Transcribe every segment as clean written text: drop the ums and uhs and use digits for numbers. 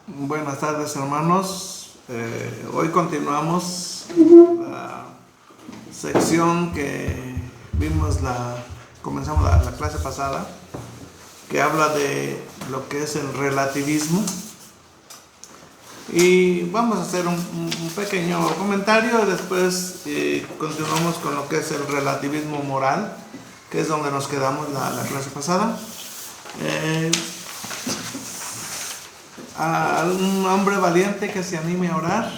Buenas tardes, hermanos. Hoy continuamos la sección que comenzamos la clase pasada, que habla de lo que es el relativismo. Y vamos a hacer un pequeño comentario y después continuamos con lo que es el relativismo moral, que es donde nos quedamos la clase pasada. A un hombre valiente que se anime a orar.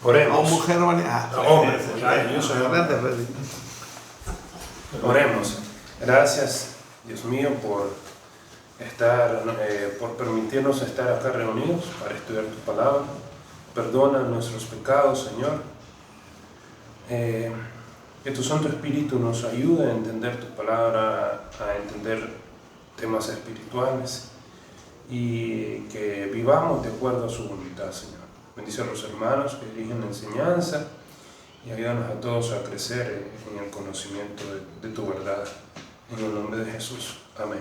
Oremos. O mujer valiente. Hombre, yo soy adelante, Freddy. Oremos. Gracias, Dios mío, por permitirnos estar acá reunidos para estudiar tu palabra. Perdona nuestros pecados, Señor. Que tu Santo Espíritu nos ayude a entender tu palabra, a entender temas espirituales y que vivamos de acuerdo a su voluntad, Señor. Bendice a los hermanos que dirigen la enseñanza y ayúdanos a todos a crecer en el conocimiento de tu verdad. En el nombre de Jesús. Amén.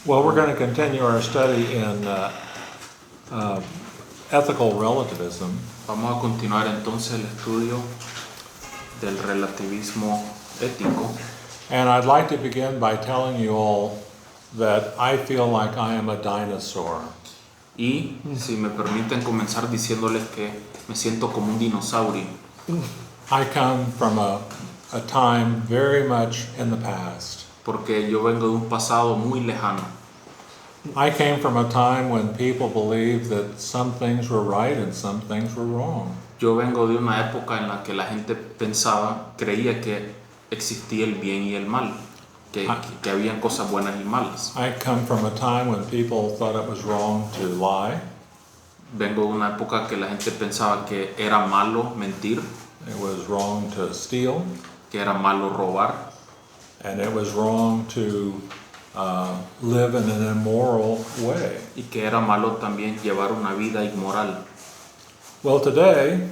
Well, we're going to continue our study in ethical relativism. Vamos a continuar entonces el estudio del relativismo ético. And I'd like to begin by telling you all that I feel like I am a dinosaur. Y si me permiten comenzar diciéndoles que me siento como un dinosaurio. I come from a time very much in the past. Porque yo vengo de un pasado muy lejano. I came from a time when people believed that some things were right and some things were wrong. Yo vengo de una época en la que la gente creía que existía el bien y el mal, que habían cosas buenas y malas. I come from a time when people thought it was wrong to lie. Vengo de una época que la gente pensaba que era malo mentir, It was wrong to steal. que era malo robar, And it was wrong to live in an immoral way. y que era malo también llevar una vida inmoral. Well, today,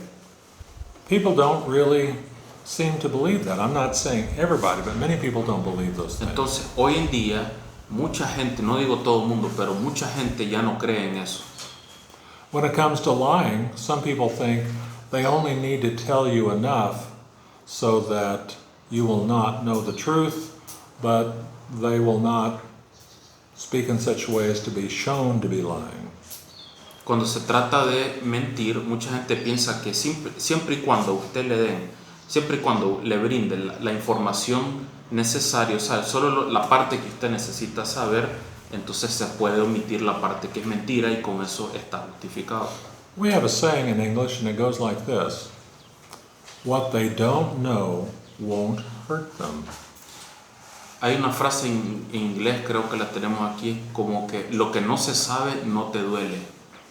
people don't really seem to believe that. I'm not saying everybody, but many people don't believe those things. Entonces, hoy en día, mucha gente, no digo todo el mundo, pero mucha gente ya no cree en eso. When it comes to lying, some people think they only need to tell you enough so that you will not know the truth, but they will not speak in such a way as to be shown to be lying. Cuando se trata de mentir, mucha gente piensa que siempre y cuando siempre y cuando le brinden la información necesaria, o sea, solo la parte que usted necesita saber, entonces se puede omitir la parte que es mentira y con eso está justificado. We have a saying in English and it goes like this: what they don't know won't hurt them. Hay una frase en inglés, creo que la tenemos aquí, como que lo que no se sabe no te duele.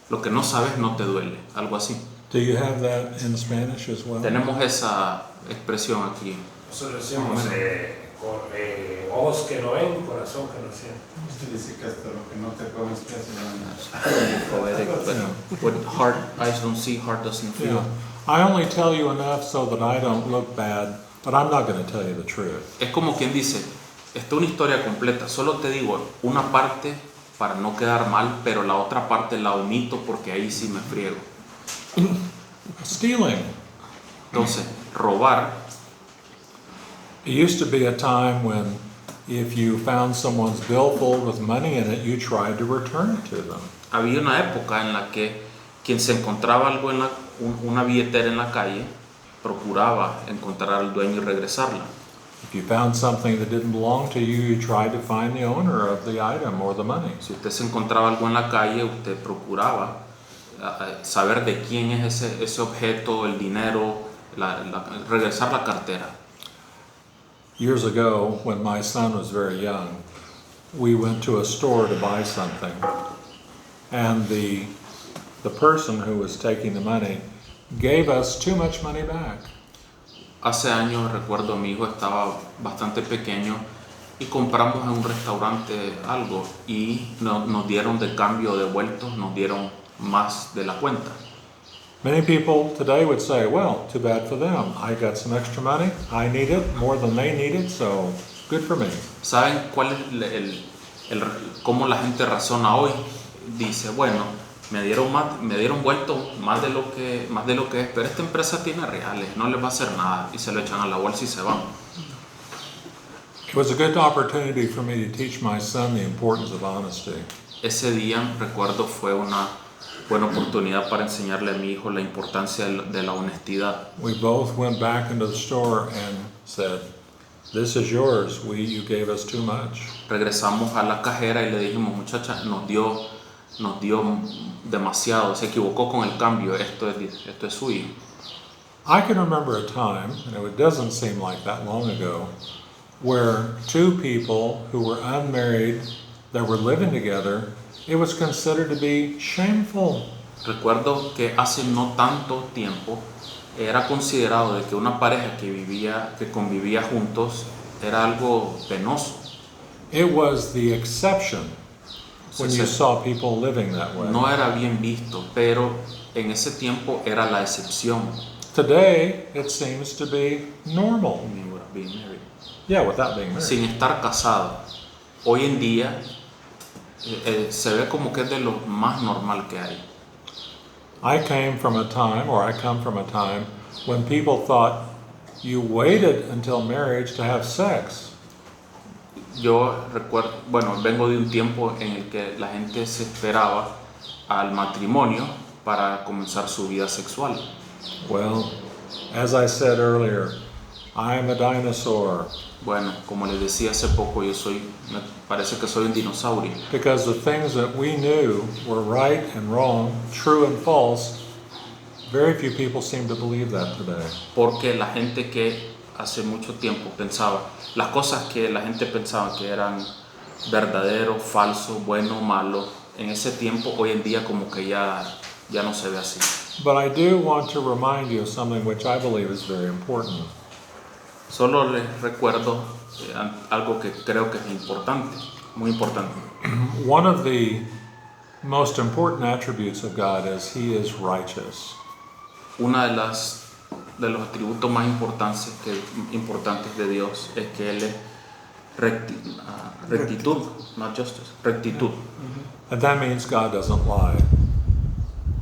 Lo que no sabes no te duele, algo así. Do you have that in Spanish as well? Tenemos esa expresión aquí. Nosotros decimos ojos que no ven, corazón que no siente. Usted dice que hasta lo que no te comes te hace daño. Poetic, but what heart eyes don't see, heart doesn't feel. Yeah. I only tell you enough so that I don't look bad, but I'm not going to tell you the truth. Es como quien dice, esta es una historia completa, solo te digo una parte para no quedar mal, pero la otra parte la omito porque ahí sí me friego. Stealing. Entonces, robar, It used to be a time when if you found someone's bill filled with money in it, you tried to return it to them. había una época en la que quien se encontraba algo en una billetera en la calle, procuraba encontrar al dueño y regresarla. If you found something that didn't belong to you, you tried to find the owner of the item or the money. Si usted se encontraba algo en la calle, usted procuraba saber de quién es ese objeto, el dinero, regresar la cartera. Years ago, when my son was very young, we went to a store to buy something, and the person who was taking the money gave us too much money back. Hace años recuerdo mi hijo estaba bastante pequeño y compramos en un restaurante algo y nos dieron de cambio devueltos, nos dieron más de la cuenta. Many people today would say, well, too bad for them. I got some extra money. I need it more than they need it, so good for me. ¿Saben cuál es cómo la gente razona hoy. Dice, bueno, me dieron vuelto más de lo que es, pero esta empresa tiene reales, no les va a hacer nada, y se lo echan a la bolsa y se van. It was a good opportunity for me to teach my son the importance of honesty. Ese día, recuerdo, fue una buena oportunidad para enseñarle a mi hijo la importancia de la honestidad. We both went back into the store and said, "This is yours. You gave us too much." Regresamos a la cajera y le dijimos, muchacha, nos dio demasiado, se equivocó con el cambio, esto es suyo. I can remember a time, and it doesn't seem like that long ago, where two people who were unmarried that were living together, it was considered to be shameful. Recuerdo que hace no tanto tiempo era considerado de que una pareja que convivía juntos era algo penoso. It was the exception when you saw people living that way. No era bien visto, pero en ese tiempo era la excepción. Today, it seems to be normal. Being married. Yeah, without being married. Sin estar casado. Hoy en día se ve como que es de lo más normal que hay. I come from a time when people thought you waited until marriage to have sex. Yo recuerdo, vengo de un tiempo en el que la gente se esperaba al matrimonio para comenzar su vida sexual. Well, as I said earlier, I'm a dinosaur Bueno, como les decía hace poco, me parece que soy un dinosaurio. because the things that we knew were right and wrong, true and false, very few people seem to believe that today. Porque la gente que hace mucho tiempo pensaba, las cosas que la gente pensaba que eran verdadero, falso, bueno, malo, en ese tiempo, hoy en día como que ya no se ve así. But I do want to remind you of something which I believe is very important. Solo les recuerdo algo que creo que es importante, muy importante. One of the most important attributes of God is He is righteous. Una de los atributos más importantes de Dios es que Él es rectitud, not justice, rectitud. And that means God doesn't lie.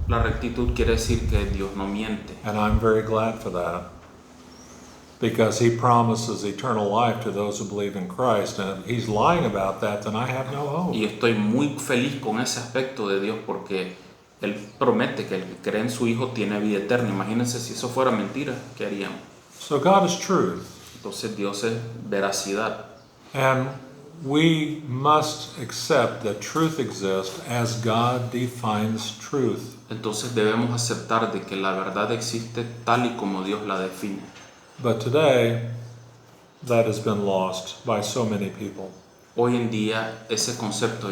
La rectitud quiere decir que Dios no miente. And I'm very glad for that. Because He promises eternal life to those who believe in Christ. And if He's lying about that, then I have no hope. Y estoy muy feliz con ese aspecto de Dios porque Él promete que el que cree en su Hijo tiene vida eterna. Imagínense si eso fuera mentira, ¿qué haríamos? So God is truth. Entonces Dios es veracidad. And we must accept that truth exists as God defines truth. Entonces debemos aceptar de que la verdad existe tal y como Dios la define. But today, that has been lost by so many people. Hoy en día ese concepto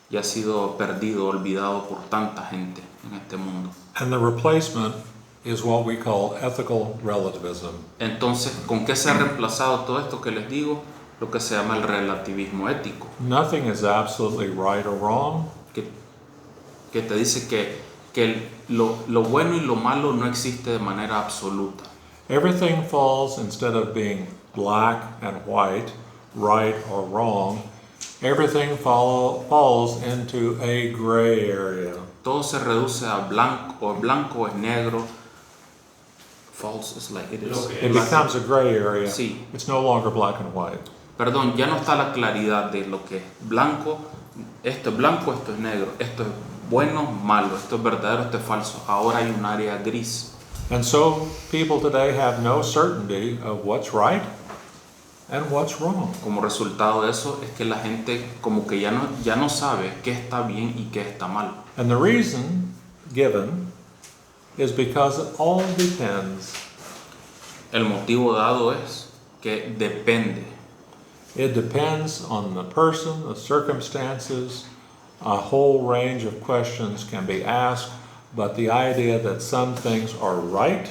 ya ha sido perdido, olvidado por tanta gente en este mundo. And the replacement is what we call ethical relativism. Entonces, ¿con qué se ha reemplazado todo esto que les digo? Lo que se llama el relativismo ético, Nothing is absolutely right or wrong. que te dice que lo bueno y lo malo no existe de manera absoluta. Everything falls, instead of being black and white, right or wrong, everything falls into a gray area. Todo se reduce a blanco es negro. False is like it is. It becomes a gray area. Sí. It's no longer black and white. Perdón, ya no está la claridad de lo que es blanco, esto es negro, esto es bueno, malo, esto es verdadero, esto es falso. Ahora hay un área gris. And so people today have no certainty of what's right and what's wrong. Como resultado de eso es que la gente como que ya no sabe qué está bien y qué está mal. And the reason given is because it all depends. El motivo dado es que depende. It depends on the person, the circumstances. A whole range of questions can be asked, but the idea that some things are right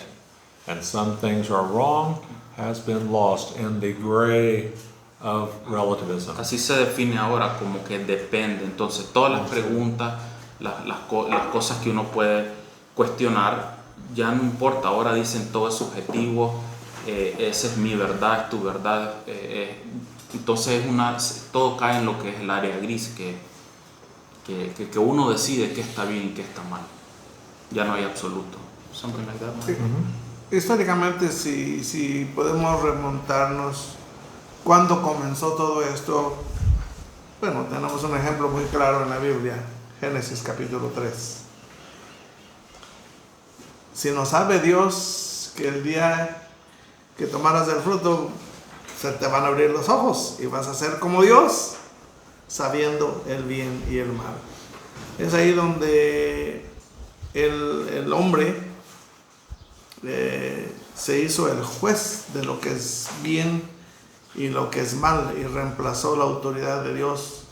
and some things are wrong has been lost in the gray of relativism. Así se define ahora como que depende. Entonces todas las preguntas, las cosas que uno puede cuestionar, ya no importa. Ahora dicen todo es subjetivo, esa es mi verdad, es tu verdad. Entonces todo cae en lo que es el área gris, que uno decide qué está bien y qué está mal. Ya no hay absoluto. Something like that, Sí. Históricamente, si podemos remontarnos cuando comenzó todo esto, bueno, tenemos un ejemplo muy claro en la Biblia, Génesis capítulo 3. Si no sabe Dios que el día que tomaras del fruto se te van a abrir los ojos y vas a ser como Dios, sabiendo el bien y el mal. Es ahí donde el hombre se hizo el juez de lo que es bien y lo que es mal, y reemplazó la autoridad de Dios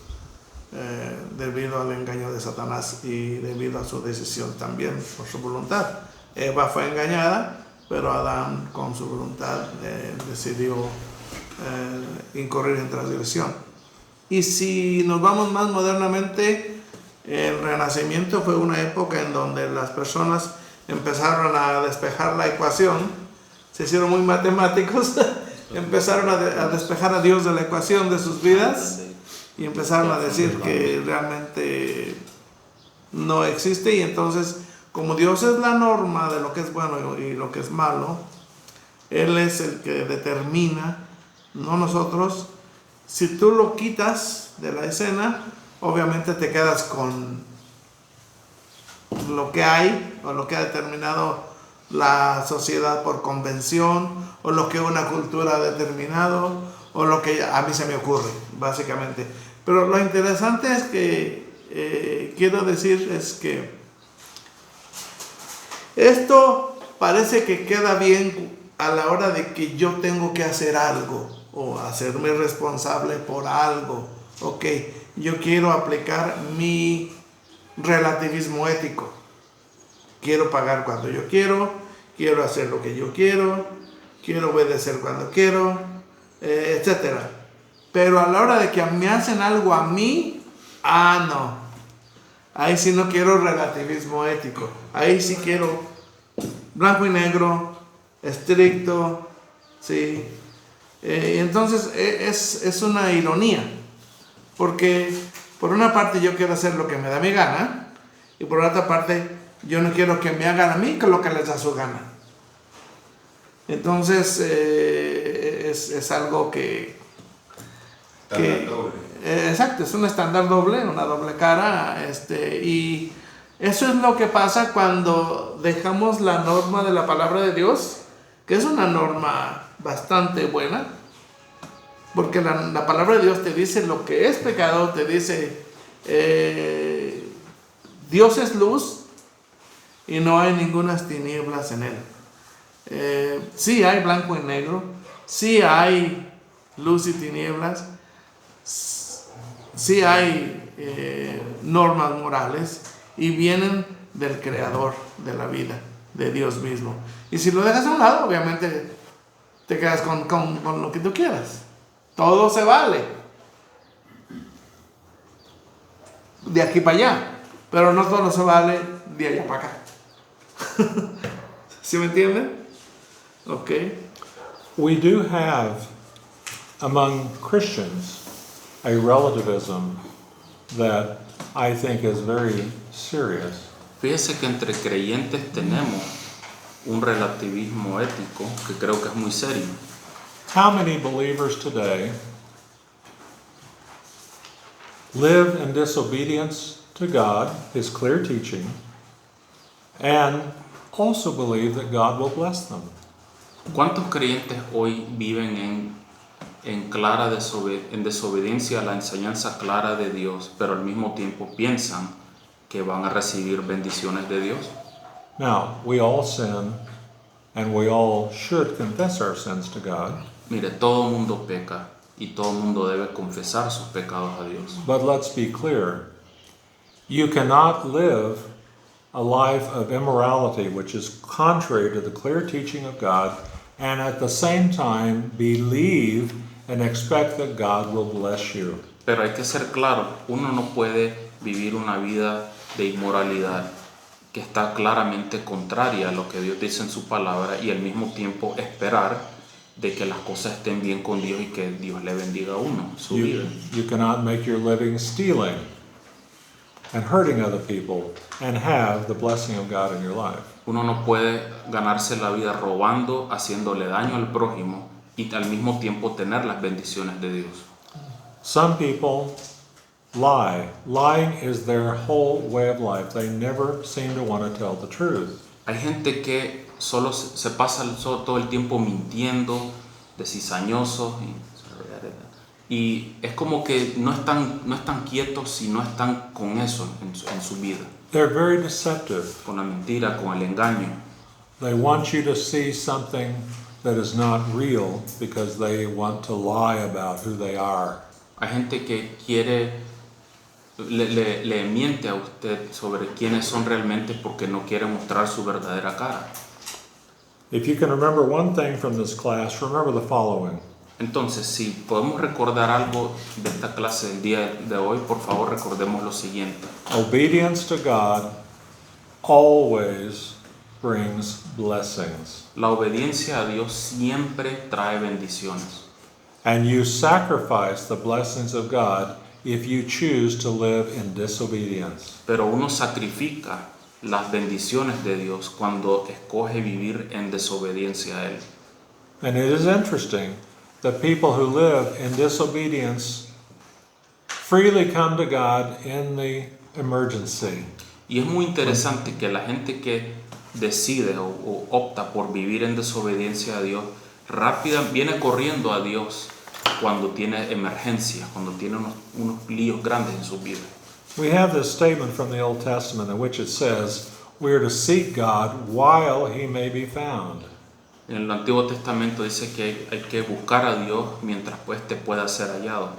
debido al engaño de Satanás y debido a su decisión también por su voluntad. Eva fue engañada, pero Adán con su voluntad decidió incurrir en transgresión. Y si nos vamos más modernamente, el Renacimiento fue una época en donde las personas empezaron a despejar la ecuación, se hicieron muy matemáticos, empezaron a despejar a Dios de la ecuación de sus vidas y empezaron a decir que realmente no existe, y entonces, como Dios es la norma de lo que es bueno y lo que es malo, Él es el que determina, no nosotros. Si tú lo quitas de la escena, obviamente te quedas con lo que hay o lo que ha determinado la sociedad por convención, o lo que una cultura ha determinado, o lo que a mí se me ocurre, básicamente. Pero lo interesante es que quiero decir es que esto parece que queda bien a la hora de que yo tengo que hacer algo o hacerme responsable por algo. Ok, yo quiero aplicar mi relativismo ético. Quiero pagar cuando yo quiero hacer lo que yo quiero obedecer cuando quiero, etc. Pero a la hora de que me hacen algo a mí, no. Ahí sí no quiero relativismo ético. Ahí sí quiero blanco y negro, estricto, ¿sí? Entonces es una ironía, porque por una parte yo quiero hacer lo que me da mi gana, y por otra parte yo no quiero que me hagan a mí con lo que les da su gana. Entonces es algo que exacto, es un estándar doble, una doble cara, y eso es lo que pasa cuando dejamos la norma de la palabra de Dios, que es una norma bastante buena, porque la palabra de Dios te dice lo que es pecado, te dice Dios es luz y no hay ninguna tinieblas en él. Sí hay blanco y negro, sí hay luz y tinieblas, sí hay normas morales, y vienen del creador de la vida, de Dios mismo. Y si lo dejas a un lado, obviamente te quedas con lo que tú quieras. Todo se vale de aquí para allá, pero no todo se vale de allá para acá. ¿Sí me entienden? Ok. We do have among Christians a relativism that I think is very serious. Fíjese que entre creyentes tenemos un relativismo ético que creo que es muy serio. How many believers today live in disobedience to God, His clear teaching, and also believe that God will bless them? ¿Cuántos creyentes hoy viven en clara desobediencia a la enseñanza clara de Dios, pero al mismo tiempo piensan que van a recibir bendiciones de Dios? Now, we all sin, and we all should confess our sins to God. Mire, todo mundo peca y todo mundo debe confesar sus pecados a Dios. But let's be clear. You cannot live a life of immorality, which is contrary to the clear teaching of God, and at the same time believe and expect that God will bless you. Pero hay que ser claro, uno no puede vivir una vida de inmoralidad que está claramente contraria a lo que Dios dice en su palabra y al mismo tiempo esperar de que las cosas estén bien con Dios y que Dios le bendiga a uno, su vida. You cannot make your living stealing and hurting other people and have the blessing of God in your life. Uno no puede ganarse la vida robando, haciéndole daño al prójimo y al mismo tiempo tener las bendiciones de Dios. Some people lie. Lying is their whole way of life. They never seem to want to tell the truth. Hay gente que solo se pasa todo el tiempo mintiendo, de cizañosos y es como que no están quietos y no están con eso en su vida. They're very deceptive. Con la mentira, con el engaño. They want you to see something that is not real because they want to lie about who they are. Hay gente que le miente a usted sobre quiénes son realmente porque no quiere mostrar su verdadera cara. If you can remember one thing from this class, remember the following. Entonces, si podemos recordar algo de esta clase del día de hoy, por favor recordemos lo siguiente. Obedience to God always brings blessings. La obediencia a Dios siempre trae bendiciones. And you sacrifice the blessings of God if you choose to live in disobedience. Pero uno sacrifica las bendiciones de Dios cuando escoge vivir en desobediencia a Él. And it is interesting that people who live in disobedience freely come to God in the emergency. Y es muy interesante que la gente que decide o opta por vivir en desobediencia a Dios, rápida viene corriendo a Dios cuando tiene emergencias, cuando tiene unos líos grandes en su vida. We have this statement from the Old Testament in which it says, we are to seek God while He may be found. En el Antiguo Testamento dice que hay que buscar a Dios mientras pues te pueda ser hallado.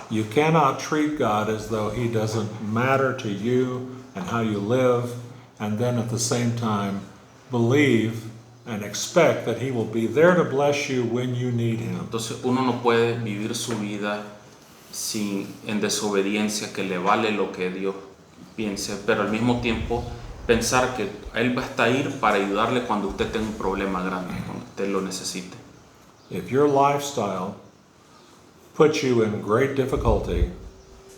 You cannot treat God as though He doesn't matter to you and how you live, and then at the same time believe and expect that He will be there to bless you when you need Him. Entonces uno no puede vivir su vida en desobediencia, que le vale lo que Dios piense, pero al mismo tiempo pensar que Él va a estar ahí para ayudarle cuando usted tenga un problema grande, cuando usted lo necesite. If your lifestyle puts you in great difficulty,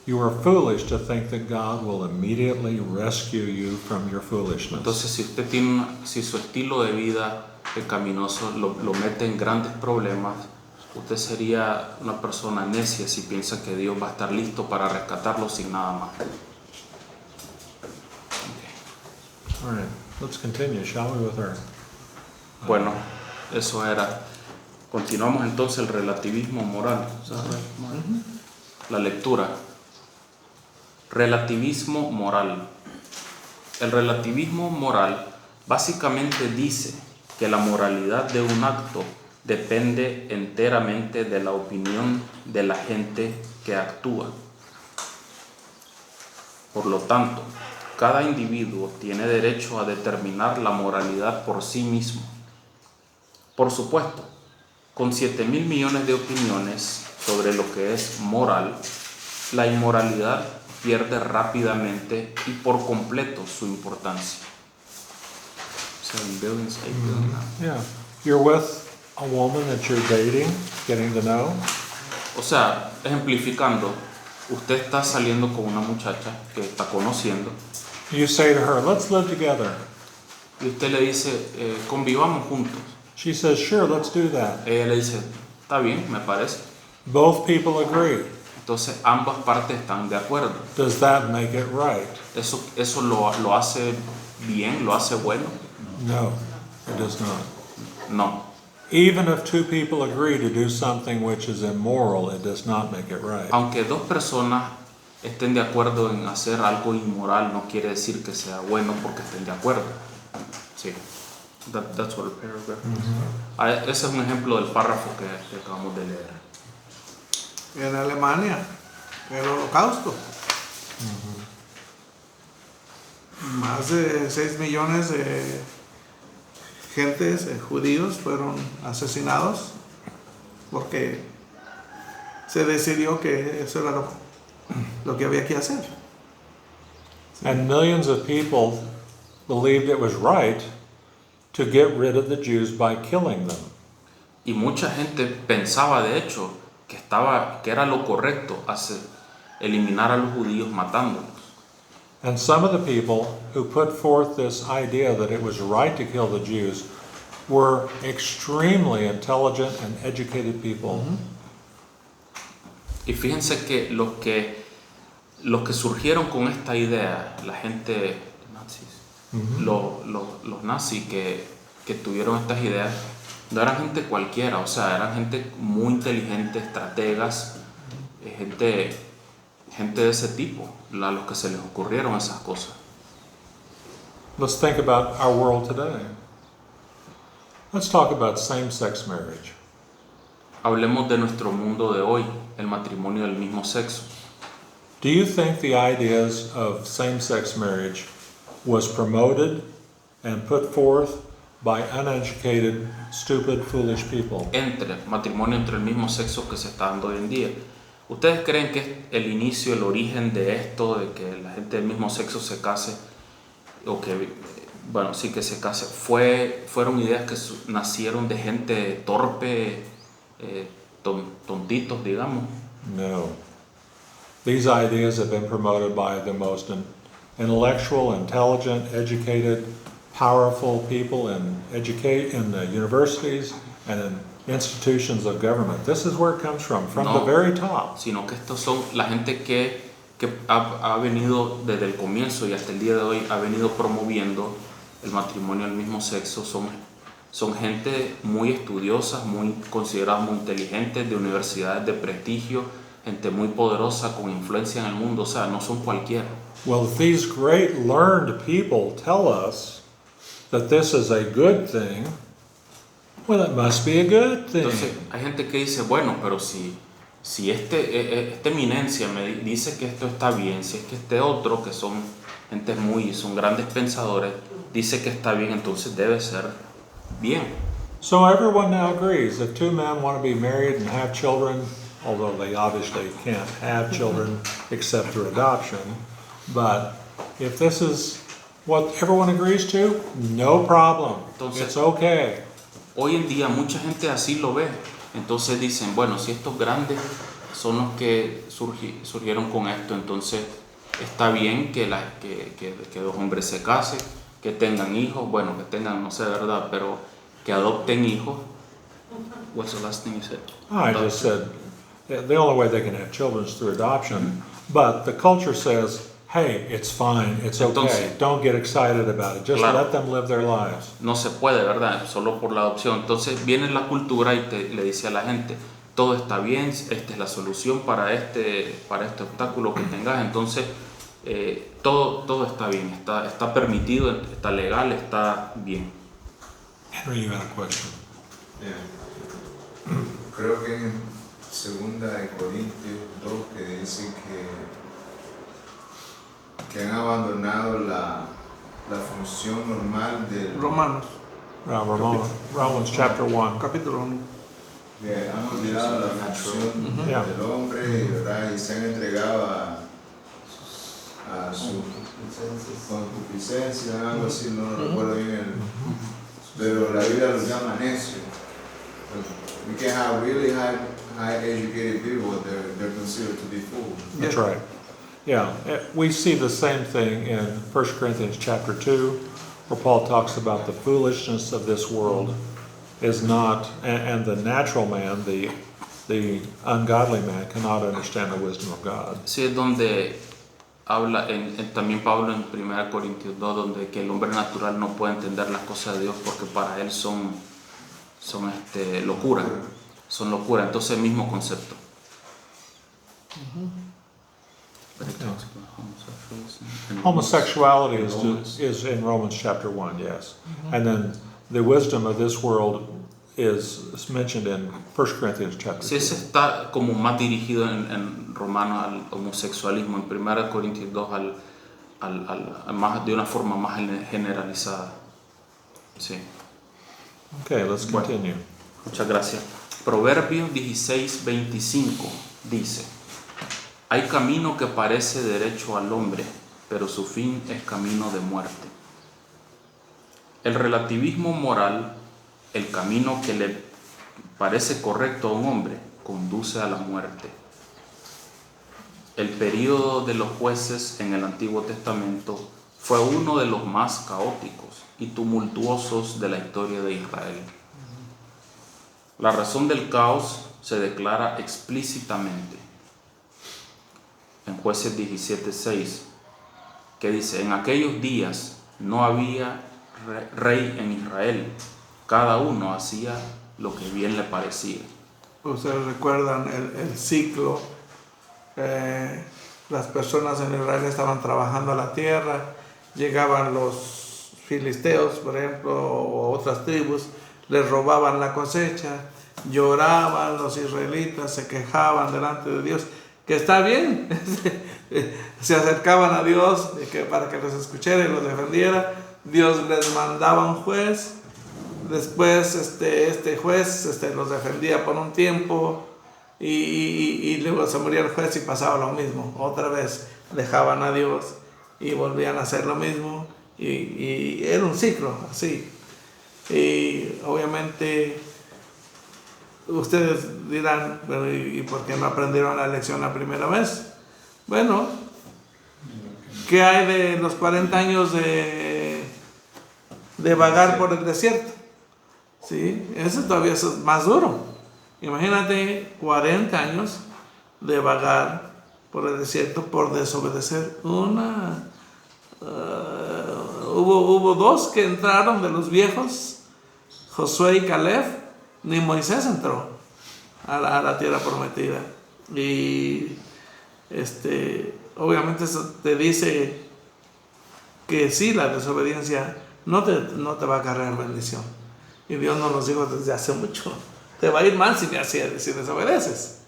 you are foolish to think that God will immediately rescue you from your foolishness. Entonces si su estilo de vida pecaminoso lo mete en grandes problemas, usted sería una persona necia si piensa que Dios va a estar listo para rescatarlo sin nada más. All right, let's continue, shall we, with our... Bueno, eso era. Continuamos entonces el relativismo moral. La lectura. Relativismo moral. El relativismo moral básicamente dice que la moralidad de un acto depende enteramente de la opinión de la gente que actúa. Por lo tanto, cada individuo tiene derecho a determinar la moralidad por sí mismo. Por supuesto, con 7.000 millones de opiniones sobre lo que es moral, la inmoralidad pierde rápidamente y por completo su importancia. 7 billion, 8 billion. Yeah, you're with a woman that you're dating, getting to know. O sea, ejemplificando, usted está saliendo con una muchacha que está conociendo You say to her, let's live together. y usted le dice, convivamos juntos. She says, sure, let's do that. Ella le dice, está bien, me parece. Both people agree. Entonces ambas partes están de acuerdo. Does that make it right? ¿Eso lo hace bien, lo hace bueno? No, it does not. No. Even if two people agree to do something which is immoral, it does not make it right. Aunque dos personas estén de acuerdo en hacer algo inmoral, no quiere decir que sea bueno porque estén de acuerdo. Sí. That's what a paragraph is. Ese es un ejemplo del párrafo que acabamos de leer. En Alemania, el Holocausto. Más de 6 millones de gentes, judíos, fueron asesinados porque se decidió que eso era lo que había que hacer. And millions of people believed it was right to get rid of the Jews by killing them. Y mucha gente pensaba de hecho que era lo correcto eliminar a los judíos matándolos. And some of the people who put forth this idea that it was right to kill the Jews were extremely intelligent and educated people. Y fíjense que los que surgieron con esta idea, la gente nazis, los nazis que tuvieron estas ideas, no eran gente cualquiera, o sea, eran gente muy inteligente, estrategas, gente de ese tipo, a los que se les ocurrieron esas cosas. Let's think about our world today. Let's talk about same-sex marriage. Hablemos de nuestro mundo de hoy, el matrimonio del mismo sexo. Do you think the ideas of same-sex marriage was promoted and put forth by uneducated, stupid, foolish people? Matrimonio entre el mismo sexo que se está dando hoy en día. ¿Ustedes creen que el inicio, el origen de esto, de que la gente del mismo sexo se case, o que, bueno, sí que se case, fueron ideas que nacieron de gente torpe, tontitos, digamos? No. These ideas have been promoted by the most intellectual, intelligent, educated, powerful people in the universities and in institutions of government. This is where it comes from the very top. Sino que estos son la gente que ha venido desde el comienzo y hasta el día de hoy ha venido promoviendo el matrimonio del mismo sexo. Son gente muy estudiosa, muy considerada muy inteligentes, de universidades de prestigio, gente muy poderosa con influencia en el mundo, o sea, no son cualquiera. Well, if these great learned people tell us that this is a good thing, well, it must be a good thing. Entonces, hay gente que dice, bueno, pero si esta eminencia me dice que esto está bien, si es que este otro, que son grandes pensadores, dice que está bien, entonces debe ser bien. So everyone now agrees that two men want to be married and have children, although they obviously can't have children except through adoption. But if this is what everyone agrees to, no problem. Entonces, it's okay. Hoy en día mucha gente así lo ve. Entonces dicen, bueno, si estos grandes son los que surgieron con esto, entonces está bien que dos hombres se casen, que tengan hijos, bueno, que tengan, no sé, verdad, pero que adopten hijos. What's the last thing you said? I just said the only way they can have children is through adoption, but the culture says, hey, it's fine, it's okay, Entonces, don't get excited about it, just claro, let them live their lives. No se puede, ¿verdad? Solo por la adopción. Entonces viene la cultura y le dice a la gente, todo está bien, esta es la solución para este obstáculo que tengas, entonces todo está bien, está permitido, está legal, está bien. Henry, you had a question. Creo que en 2 de Corintios 2 que dice que han abandonado la función normal del Romanos, Romans chapter 1. capítulo 1. que han olvidado la función del hombre, ¿verdad? Y se han entregado a su concupiscencia, algo así, no recuerdo bien pero la Biblia los llama necios. We can have really high educated people, they're considered to be fools. That's right. Yeah, we see the same thing in 1 Corinthians chapter 2, where Paul talks about the foolishness of this world is not, and the natural man, the ungodly man, cannot understand the wisdom of God. Sí, es donde habla también Pablo en 1 Corintios 2, donde que el hombre natural no puede entender las cosas de Dios porque para él son locura, son locura, entonces el mismo concepto. Homosexuality is in Romans chapter 1, yes. And then the wisdom of this world is mentioned in 1 Corinthians chapter 2. Sí, ese está como más dirigido en Romanos al homosexualismo, en 1 Corintios 2 más, de una forma más generalizada. Sí. Okay, let's continue. Muchas gracias. Proverbios 16:25 dice: hay camino que parece derecho al hombre, pero su fin es camino de muerte. El relativismo moral, el camino que le parece correcto a un hombre, conduce a la muerte. El período de los jueces en el Antiguo Testamento fue uno de los más caóticos y tumultuosos de la historia de Israel. La razón del caos se declara explícitamente en Jueces 17:6, que dice: en aquellos días no había rey en Israel, cada uno hacía lo que bien le parecía. Ustedes recuerdan el ciclo. Las personas en Israel estaban trabajando la tierra, llegaban los filisteos, por ejemplo, o otras tribus, les robaban la cosecha, lloraban los israelitas, se quejaban delante de Dios, que está bien, se acercaban a Dios para que los escuchara y los defendiera. Dios les mandaba un juez, después este juez los defendía por un tiempo, y luego se moría el juez y pasaba lo mismo. Otra vez dejaban a Dios y volvían a hacer lo mismo, y era un ciclo así. Y obviamente ustedes dirán, bueno, ¿y por qué no aprendieron la lección la primera vez? Bueno, ¿qué hay de los 40 años de vagar por el desierto? ¿Sí? Eso todavía es más duro. Imagínate 40 años de vagar por el desierto por desobedecer hubo dos que entraron de los viejos, Josué y Caleb. Ni Moisés entró a la tierra prometida. Y obviamente eso te dice que sí, la desobediencia no te va a cargar bendición. Y Dios nos lo dijo desde hace mucho. Te va a ir mal si desobedeces.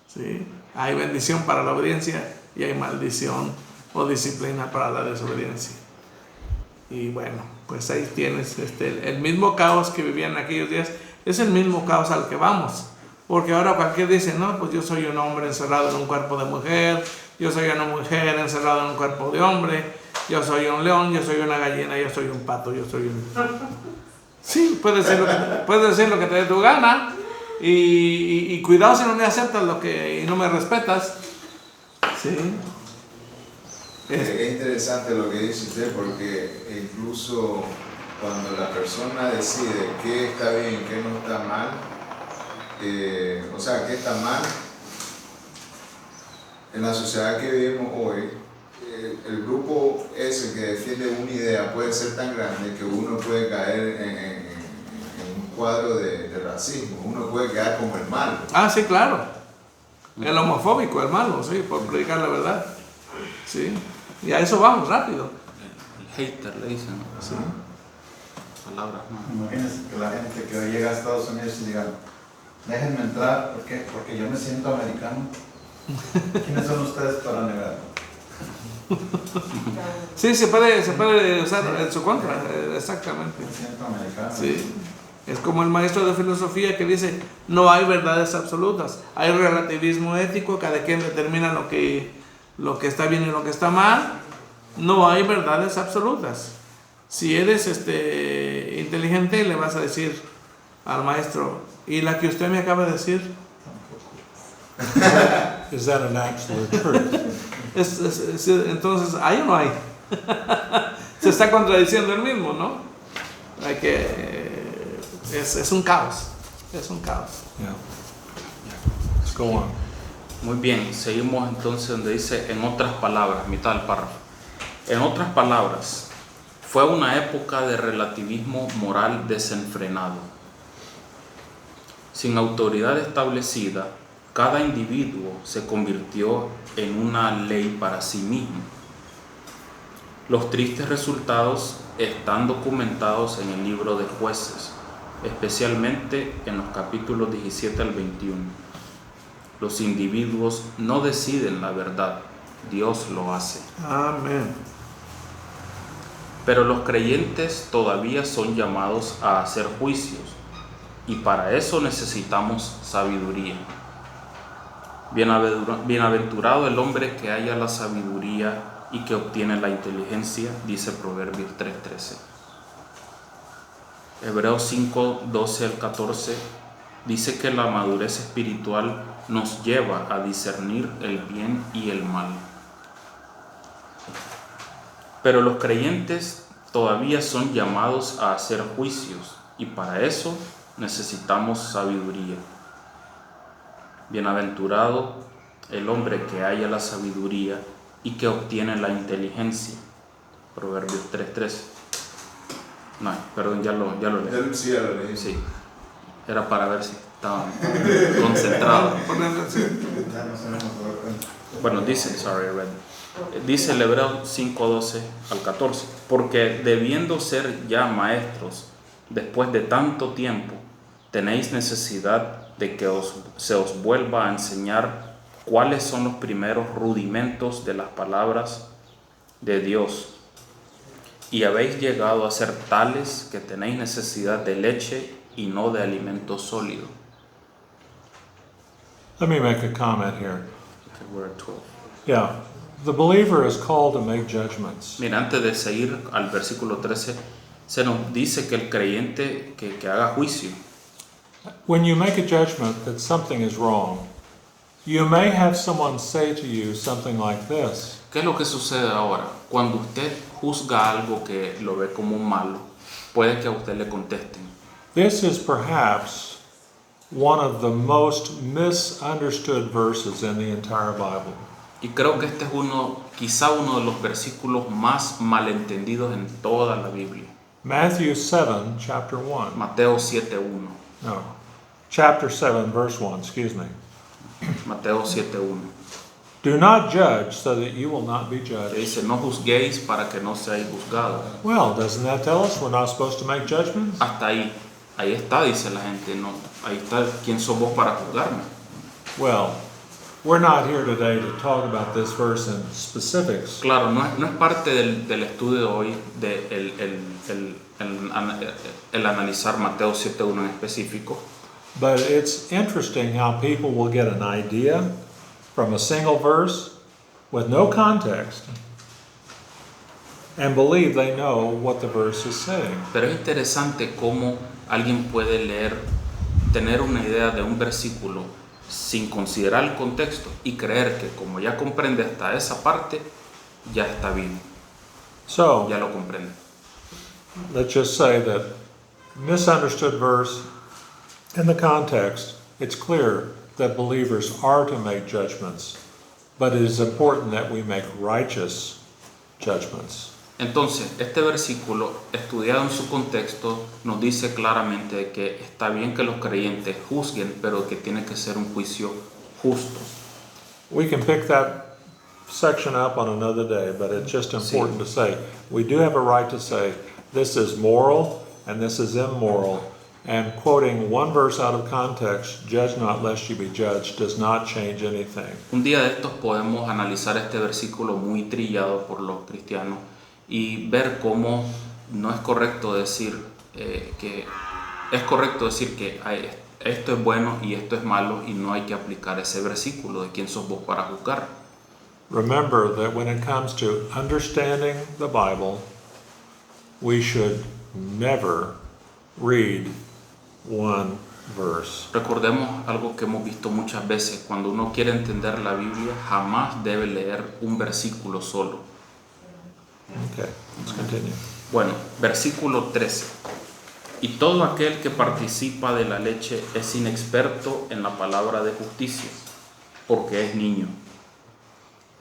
¿Sí? Hay bendición para la obediencia y hay maldición o disciplina para la desobediencia. Y bueno, pues ahí tienes el mismo caos que vivían en aquellos días. Es el mismo caos al que vamos. Porque ahora cualquiera dice, no, pues yo soy un hombre encerrado en un cuerpo de mujer, yo soy una mujer encerrada en un cuerpo de hombre, yo soy un león, yo soy una gallina, yo soy un pato, yo soy un... Sí, puedes decir lo que te dé tu gana, y cuidado si no me aceptas y no me respetas. Sí. Es interesante lo que dice usted, porque incluso cuando la persona decide qué está bien, qué no está mal, o sea, qué está mal, en la sociedad que vivimos hoy, el grupo ese que defiende una idea puede ser tan grande que uno puede caer en un cuadro de racismo, uno puede quedar como el malo. Ah, sí, claro. El homofóbico, el malo, sí, por predicar la verdad. Sí. Y a eso vamos rápido. El hater le dicen, ¿no? Sí. Palabras, ¿no? Imagínense que la gente que hoy llega a Estados Unidos y diga, déjenme entrar, ¿por qué? Porque yo me siento americano. ¿Quiénes son ustedes para negarlo? Sí, se puede usar en su contra, exactamente. Me siento americano. Sí. Es como el maestro de filosofía que dice, no hay verdades absolutas, hay relativismo ético, cada quien determina lo que está bien y lo que está mal, no hay verdades absolutas. Si eres inteligente, le vas a decir al maestro, ¿y la que usted me acaba de decir? Is that an absolute truth? Entonces, ¿hay o no hay? Se está contradiciendo el mismo, ¿no? Es un caos. Es un caos. Yeah. Let's go on. Muy bien, seguimos entonces donde dice, en otras palabras, mitad del párrafo. En otras palabras, fue una época de relativismo moral desenfrenado. Sin autoridad establecida, cada individuo se convirtió en una ley para sí mismo. Los tristes resultados están documentados en el libro de Jueces, especialmente en los capítulos 17 al 21. Los individuos no deciden la verdad, Dios lo hace. Amén. Pero los creyentes todavía son llamados a hacer juicios, y para eso necesitamos sabiduría. Bienaventurado el hombre que halla la sabiduría y que obtiene la inteligencia, dice Proverbios 3:13. Hebreos 5:12 al 14 dice que la madurez espiritual nos lleva a discernir el bien y el mal. Pero los creyentes todavía son llamados a hacer juicios y para eso necesitamos sabiduría. Bienaventurado el hombre que halla la sabiduría y que obtiene la inteligencia. Proverbios 3:13. No, perdón, ya lo leí. Sí, ya lo leí. Sí, era para ver si estaba concentrado. Ya no sabemos dar cuenta. Bueno, dice el Hebreo 5:12 al 14, porque debiendo ser ya maestros, después de tanto tiempo, tenéis necesidad de que se os vuelva a enseñar cuáles son los primeros rudimentos de las palabras de Dios. Y habéis llegado a ser tales que tenéis necesidad de leche y no de alimento sólido. Let me make a comment here. Okay, we're at 12. Yeah, the believer is called to make judgments. Mira, antes de seguir al versículo 13, se nos dice que el creyente que haga juicio. When you make a judgment that something is wrong, you may have someone say to you something like this. ¿Qué es lo que sucede ahora? Cuando usted juzga algo que lo ve como malo, puede que a usted le contesten. This is perhaps one of the most misunderstood verses in the entire Bible. Y creo que este es quizá uno de los versículos más malentendidos en toda la Biblia. Matthew 7, chapter 1. Mateo 7:1. No, chapter 7, verse 1, excuse me. Mateo 7:1. Do not judge so that you will not be Que judged. dice, no juzguéis para que no seáis juzgados. Well, doesn't that tell us we're not supposed to make judgments? Hasta ahí está, dice la gente, no, ahí está, ¿quién sos vos para juzgarme? Well, we're not here today to talk about this verse in specifics. Claro, no es parte del estudio de hoy el analizar Mateo 7:1 en específico, But it's interesting how people will get an idea from a single verse with no context and believe they know what the verse is saying. pero es interesante cómo alguien puede tener una idea de un versículo sin considerar el contexto y creer que como ya comprende hasta esa parte, ya está bien, So, ya lo comprende. let's just say that misunderstood verse, in the context, it's clear that believers are to make judgments, but it is important that we make righteous judgments. Entonces, este versículo, estudiado en su contexto, nos dice claramente que está bien que los creyentes juzguen, pero que tiene que ser un juicio justo. We can pick that section up on another day, but it's just important to say, we do have a right to say, this is moral and this is immoral, and quoting one verse out of context, judge not lest you be judged, does not change anything. Un día de estos podemos analizar este versículo muy trillado por los cristianos y ver cómo no es correcto decir que esto es bueno y esto es malo y no hay que aplicar ese versículo de quién sos vos para juzgar. Remember that when it comes to understanding the Bible, we should never read one verse. Recordemos algo que hemos visto muchas veces: cuando uno quiere entender la Biblia, jamás debe leer un versículo solo. Okay, let's continue. Bueno, versículo 13. Y todo aquel que participa de la leche es inexperto en la palabra de justicia, porque es niño.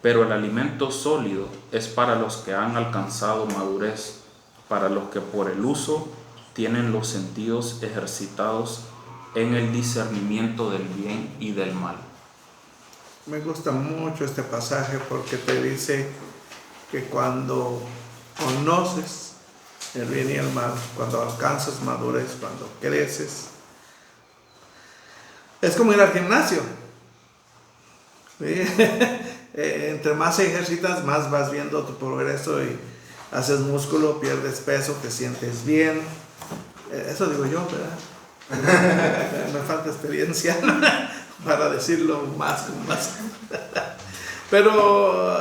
Pero el alimento sólido es para los que han alcanzado madurez, para los que por el uso tienen los sentidos ejercitados en el discernimiento del bien y del mal. Me gusta mucho este pasaje porque te dice que cuando conoces el bien y el mal, cuando alcanzas madurez, cuando creces, es como ir al gimnasio. ¿Sí? Entre más ejercitas, más vas viendo tu progreso y haces músculo, pierdes peso, te sientes bien. Eso digo yo, ¿verdad? Me falta experiencia para decirlo más. Pero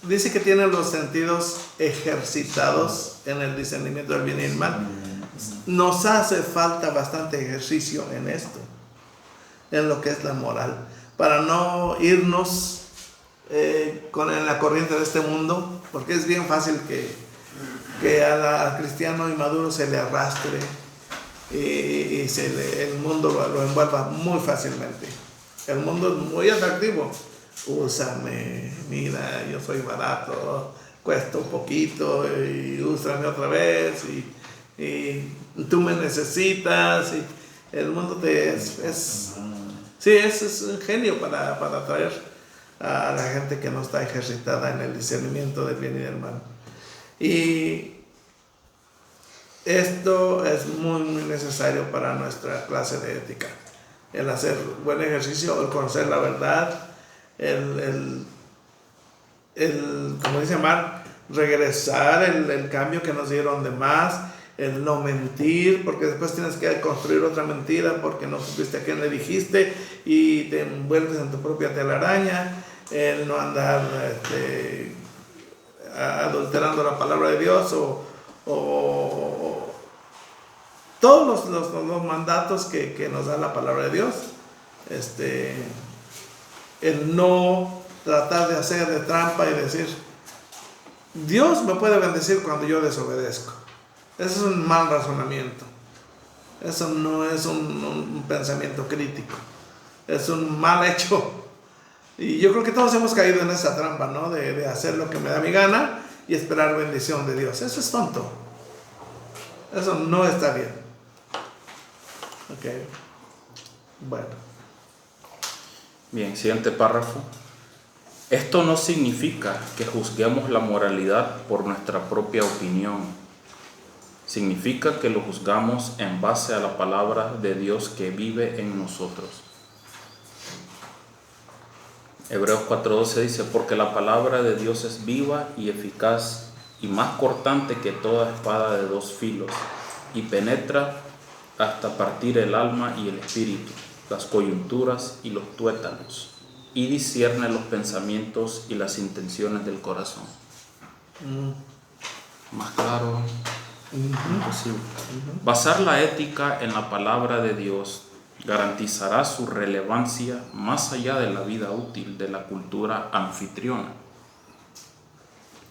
dice que tiene los sentidos ejercitados en el discernimiento del bien y el mal. nos hace falta bastante ejercicio en esto, en lo que es la moral, para no irnos en la corriente de este mundo, porque es bien fácil que al cristiano inmaduro se le arrastre y el mundo lo envuelva muy fácilmente. El mundo es muy atractivo. Úsame, mira, yo soy barato, cuesta un poquito, y úsame otra vez, y tú me necesitas, y el mundo es un genio para atraer a la gente que no está ejercitada en el discernimiento del bien y del mal. Y esto es muy, muy necesario para nuestra clase de ética, el hacer buen ejercicio, el conocer la verdad, como dice Mar, regresar el cambio que nos dieron de más, el no mentir, porque después tienes que construir otra mentira porque no supiste a quién le dijiste y te envuelves en tu propia telaraña, el no andar adulterando la palabra de Dios o todos los mandatos que nos da la palabra de Dios, el no tratar de hacer de trampa y decir, Dios me puede bendecir cuando yo desobedezco. Eso es un mal razonamiento. Eso no es un pensamiento crítico. Es un mal hecho. Y yo creo que todos hemos caído en esa trampa, ¿no? De hacer lo que me da mi gana y esperar bendición de Dios. Eso es tonto. Eso no está bien. Ok. Bueno. Bien, siguiente párrafo. Esto no significa que juzguemos la moralidad por nuestra propia opinión. Significa que lo juzgamos en base a la palabra de Dios que vive en nosotros. Hebreos 4:12 dice, porque la palabra de Dios es viva y eficaz y más cortante que toda espada de dos filos y penetra hasta partir el alma y el espíritu, las coyunturas y los tuétanos, y discierne los pensamientos y las intenciones del corazón. Más claro imposible. Basar la ética en la palabra de Dios garantizará su relevancia más allá de la vida útil de la cultura anfitriona.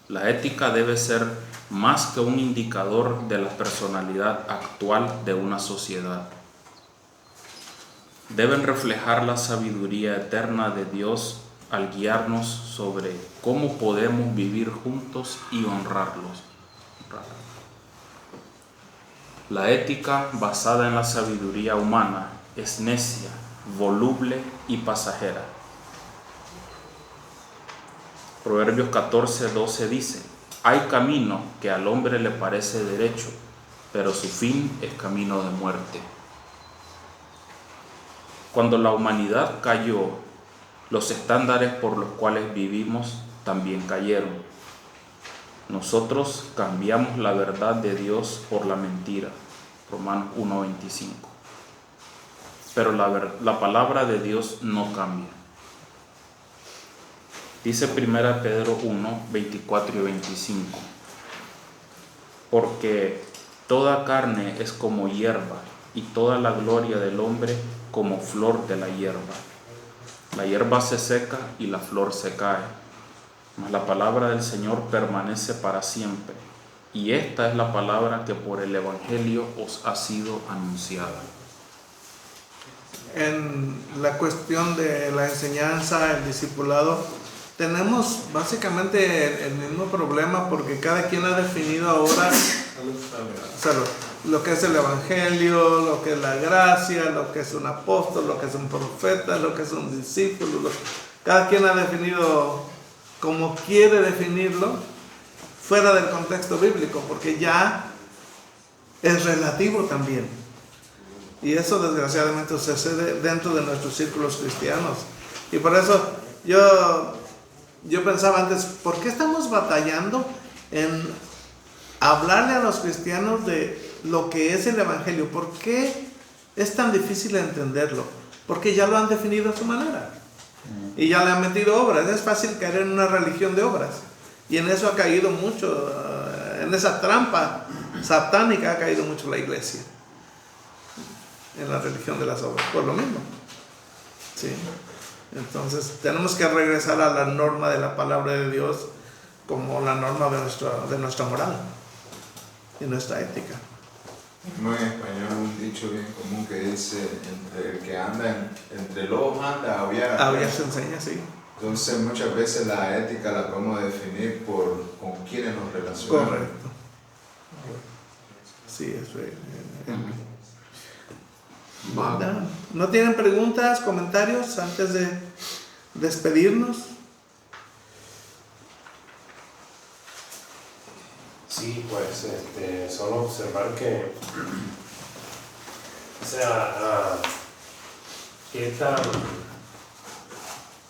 La ética debe ser más que un indicador de la personalidad actual de una sociedad. Deben reflejar la sabiduría eterna de Dios al guiarnos sobre cómo podemos vivir juntos y honrarlos. La ética basada en la sabiduría humana es necia, voluble y pasajera. Proverbios 14:12 dice, hay camino que al hombre le parece derecho, pero su fin es camino de muerte. Cuando la humanidad cayó, los estándares por los cuales vivimos también cayeron. Nosotros cambiamos la verdad de Dios por la mentira. Romanos 1:25. Pero la palabra de Dios no cambia. Dice 1 Pedro 1:24 y 25. Porque toda carne es como hierba, y toda la gloria del hombre como flor de la hierba. La hierba se seca y la flor se cae, mas la palabra del Señor permanece para siempre. Y esta es la palabra que por el Evangelio os ha sido anunciada. En la cuestión de la enseñanza, el discipulado, tenemos básicamente el mismo problema porque cada quien ha definido ahora lo que es el Evangelio, lo que es la gracia, lo que es un apóstol, lo que es un profeta, lo que es un discípulo. Cada quien ha definido como quiere definirlo, fuera del contexto bíblico, porque ya es relativo también. Y eso desgraciadamente sucede dentro de nuestros círculos cristianos. Y por eso yo pensaba antes, ¿por qué estamos batallando en hablarle a los cristianos de lo que es el Evangelio? ¿Por qué es tan difícil entenderlo? Porque ya lo han definido a su manera. Y ya le han metido obras. Es fácil caer en una religión de obras. Y en eso ha caído mucho, en esa trampa satánica ha caído mucho la iglesia en la religión de las obras, por lo mismo. Sí. Entonces tenemos que regresar a la norma de la palabra de Dios como la norma de nuestra moral y nuestra ética. No, en español un dicho bien común que dice, entre el que anda, entre lobos anda, Aullar se enseña, sí. Entonces muchas veces la ética la podemos definir por con quiénes nos relacionamos. Correcto. Sí, eso es. ¿No tienen preguntas, comentarios antes de despedirnos? Sí, pues solo observar que, o sea, qué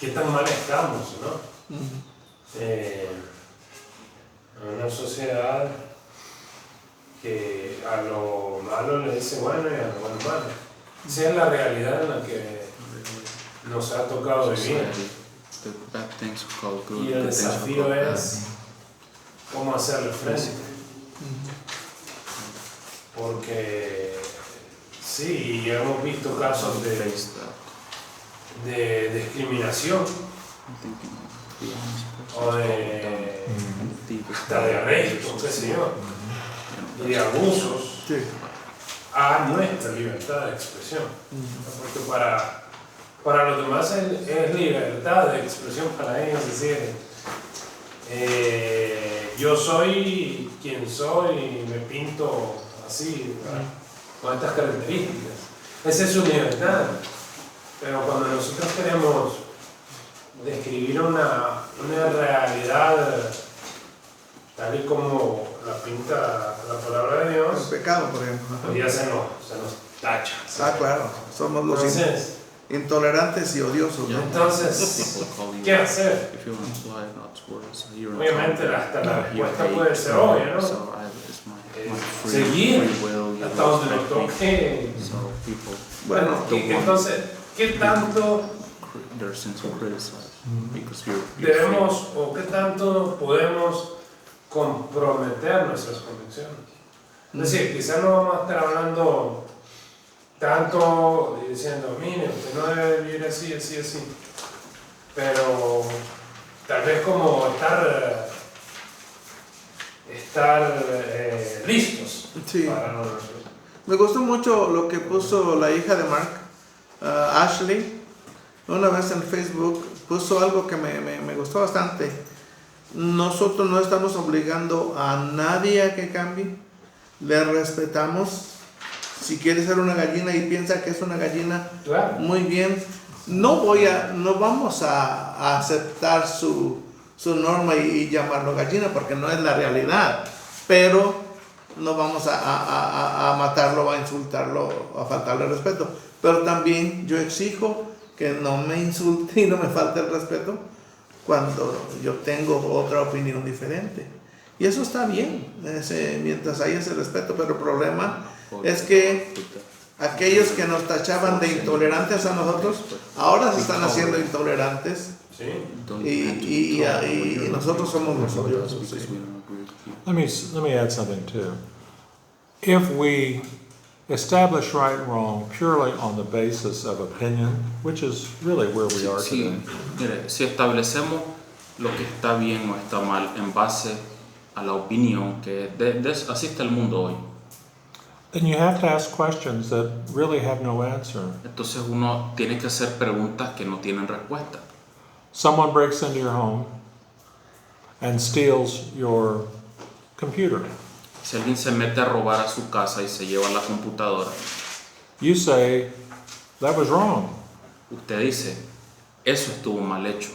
tan mal estamos, ¿no? En una sociedad que a lo malo le dice bueno y a lo bueno malo. Esa es la realidad en la que nos ha tocado vivir. Y el desafío es cómo hacerle frente. Porque sí, hemos visto casos de discriminación o de arrestos, qué sé yo, y de abusos a nuestra libertad de expresión. Porque para los demás es libertad de expresión, para ellos decir yo soy quien soy y me pinto así, ¿verdad? Con estas características. Esa es su libertad. Pero cuando nosotros queremos describir una realidad tal y como la pinta la palabra de Dios, El pecado, por ejemplo. pues ya se nos tacha. Claro, somos los Entonces, intolerantes y odiosos, ¿no? entonces, ¿qué hacer? Obviamente hasta la respuesta puede ser obvia, ¿no? Seguir hasta donde nos toque. Bueno, Entonces, ¿qué tanto debemos o qué tanto podemos comprometer nuestras convicciones? Es decir, quizás no vamos a estar hablando tanto y diciendo, mire, usted no debe vivir así, así, así. Pero tal vez como estar listos Sí. para nosotros. Me gustó mucho lo que puso la hija de Mark, Ashley, una vez en Facebook, puso algo que me gustó bastante. Nosotros no estamos obligando a nadie a que cambie, le respetamos. Si quiere ser una gallina y piensa que es una gallina, Claro. muy bien. No vamos a aceptar su norma y llamarlo gallina porque no es la realidad, pero no vamos a matarlo, a insultarlo, a faltarle respeto. Pero también yo exijo que no me insulte y no me falte el respeto cuando yo tengo otra opinión diferente. Y eso está bien, mientras haya ese respeto, pero el problema es que aquellos que nos tachaban de intolerantes a nosotros, ahora se están haciendo intolerantes. Sí. Y nosotros somos los odiosos. Sí. Let me add something too. If we establish right and wrong purely on the basis of opinion, which is really where we are today. Mire, si establecemos lo que está bien o está mal en base a la opinión, que así está el mundo hoy, Then you have to ask questions that really have no answer. entonces uno tiene que hacer preguntas que no tienen respuesta. Someone breaks into your home and steals your computer. Si alguien se mete a robar a su casa y se lleva la computadora, You say, that was wrong. usted dice, eso estuvo mal hecho.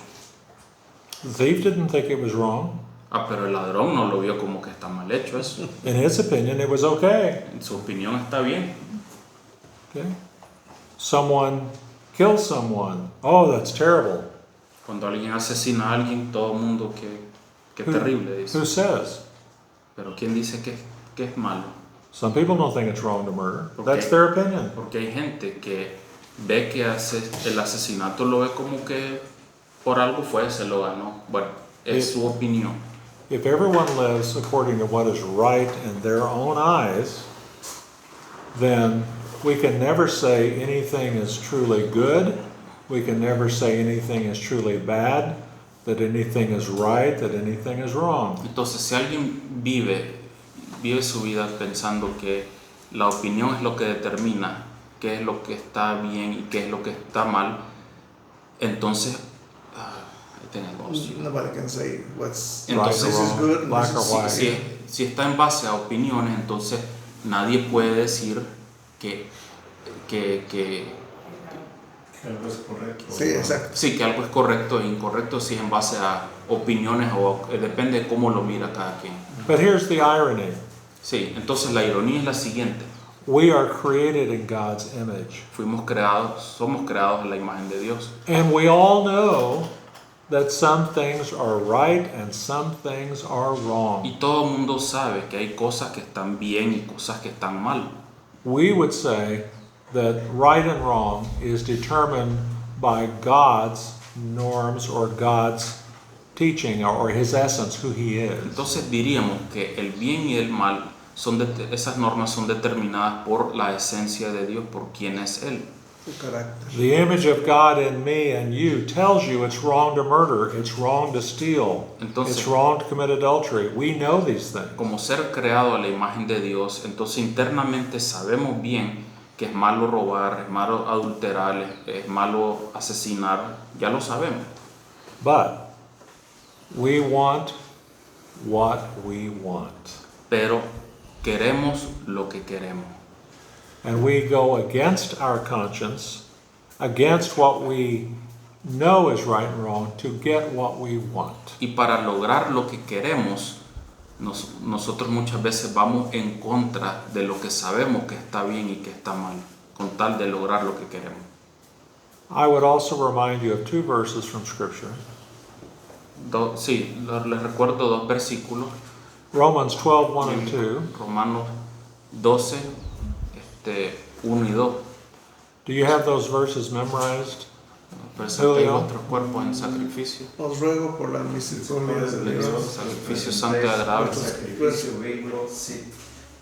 The thief didn't think it was wrong. Ah, pero el ladrón no lo vio como que está mal hecho eso. In his opinion, it was okay. En su opinión está bien. Okay? Someone kills someone. Oh, that's terrible. Cuando alguien asesina a alguien, todo el mundo que terrible dice. Who says? Pero ¿quién dice que es malo? Some people don't think it's wrong to murder. Okay. That's their opinion. Porque hay gente que ve que el asesinato lo ve como que por algo fue, se lo ganó. Bueno, es su opinión. if everyone lives according to what is right in their own eyes, then we can never say anything is truly good, we can never say anything is truly bad, that anything is right, that anything is wrong. Entonces, si alguien vive su vida pensando que la opinión es lo que determina qué es lo que está bien y qué es lo que está mal, entonces I think I lost you. Nobody can say what's Entonces, this is good and black this or is white. si está en base a opiniones, entonces nadie puede decir que algo es correcto. Sí, exacto. sí, que algo es correcto e incorrecto si es en base a opiniones o depende de cómo lo mira cada quien. But here's the irony. Sí, entonces la ironía es la siguiente. We are created in God's image. Somos creados en la imagen de Dios. And we all know that some things are right and some things are wrong. Y todo el mundo sabe que hay cosas que están bien y cosas que están mal. We would say that right and wrong is determined by God's norms or God's teaching or His essence, who He is. Entonces diríamos que el bien y el mal esas normas son determinadas por la esencia de Dios, por quién es Él. Su carácter. The image of God in me and you tells you it's wrong to murder, it's wrong to steal, Entonces, it's wrong to commit adultery. We know these things. como ser creado a la imagen de Dios, entonces internamente sabemos bien que es malo robar, es malo adulterar, es malo asesinar, ya lo sabemos. But we want what we want. Pero queremos lo que queremos. And we go against our conscience, against what we know is right and wrong, to get what we want. Y para lograr lo que queremos, nosotros muchas veces vamos en contra de lo que sabemos que está bien y que está mal, con tal de lograr lo que queremos. I would also remind you of two verses from Scripture. Les recuerdo dos versículos. Romans 12, 1 and 2. Romanos 12, 1 y 2. Do you have those verses memorized? Presentéis vuestros cuerpos en sacrificio. Os ruego por la misericordia de Dios. Sacrificio santo y agradable. Sacrificio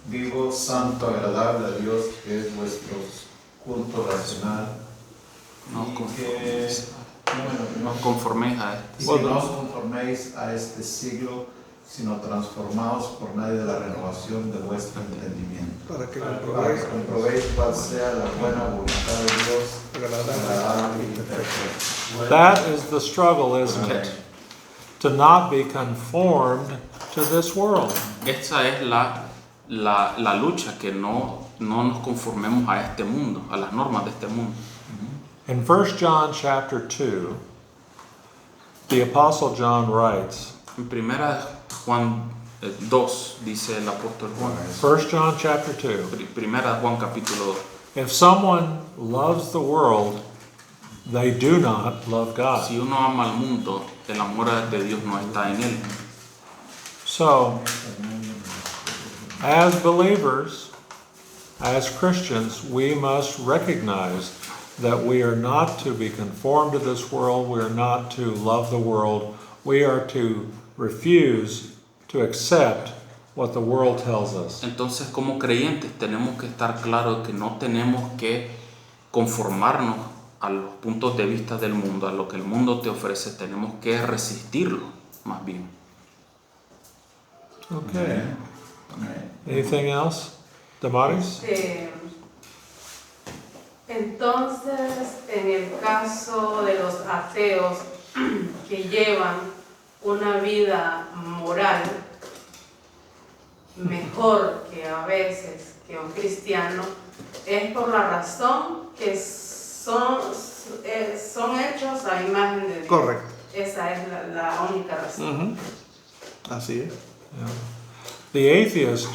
vivo, santo, agradable a Dios, que es vuestro culto racional. No Y conforméis, que, no conforméis a este. y que no os conforméis a este siglo, sino transformaos por medio de la renovación de vuestro entendimiento. Para que Para que comprobéis comprobéis cuál sea la buena voluntad de Dios, agradable y perfecta. That is the struggle, isn't it? To not be conformed to this world. Esta es la lucha, que no nos conformemos a este mundo, a las normas de este mundo. In 1 John chapter 2, the Apostle John writes, En primera Juan 2, dice el apóstol Juan. 1 John chapter 2, Primera Juan capítulo 2. if someone loves the world, they do not love God. Si uno ama al mundo, el amor de Dios no está en él. So, as believers, as Christians, we must recognize that we are not to be conformed to this world, we are not to love the world, we are to refuse to accept what the world tells us. Entonces, como creyentes, tenemos que estar claros que no tenemos que conformarnos a los puntos de vista del mundo, a lo que el mundo te ofrece, tenemos que resistirlo, más bien. Okay. Anything else? Damaris? Entonces, en el caso de los ateos que llevan una vida moral mejor que a veces que un cristiano, es por la razón que son hechos a imagen de Dios. Correcto. Esa es la única razón. Así es. Yeah. The atheists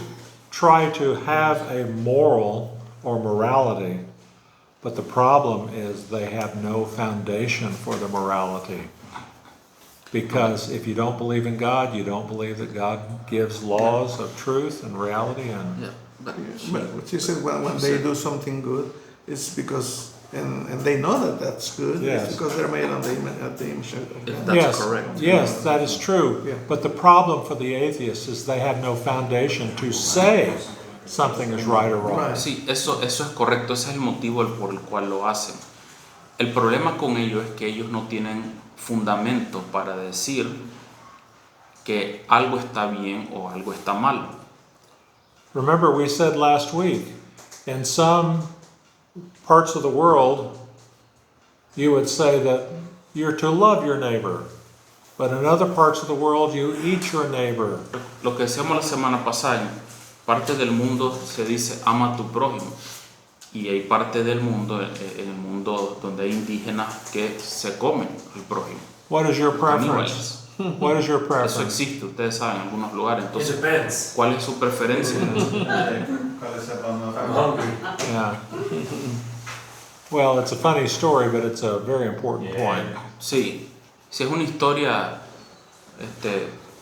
try to have a moral or morality, but the problem is they have no foundation for the morality. Because if you don't believe in God, you don't believe that God gives laws of truth and reality. And Yeah, but But she said when they do something good, it's because and they know that that's good. Yes. It's because they're made on the image of If God. that's yes, correct. yes, that is true. Yeah. But the problem for the atheists is they have no foundation to say something is right or wrong. Right. Sí, eso es correcto, ese es el motivo por el cual lo hacen. El problema con ellos es que ellos no tienen fundamento para decir que algo está bien o algo está mal. Remember, we said last week, in some parts of the world, you would say that you're to love your neighbor, but in other parts of the world, you eat your neighbor. Lo que decíamos la semana pasada, en parte del mundo se dice ama a tu prójimo, y hay parte del mundo, en el mundo donde hay indígenas que se comen al prójimo. What is your preference? Caníbales. What is your Eso preference? existe, ustedes saben, en algunos lugares. It Entonces, depends. ¿cuál es su preferencia? ¿Cuál es el más I'm hungry. Yeah. Well, it's a funny story, but it's a very important point. Sí, sí es una historia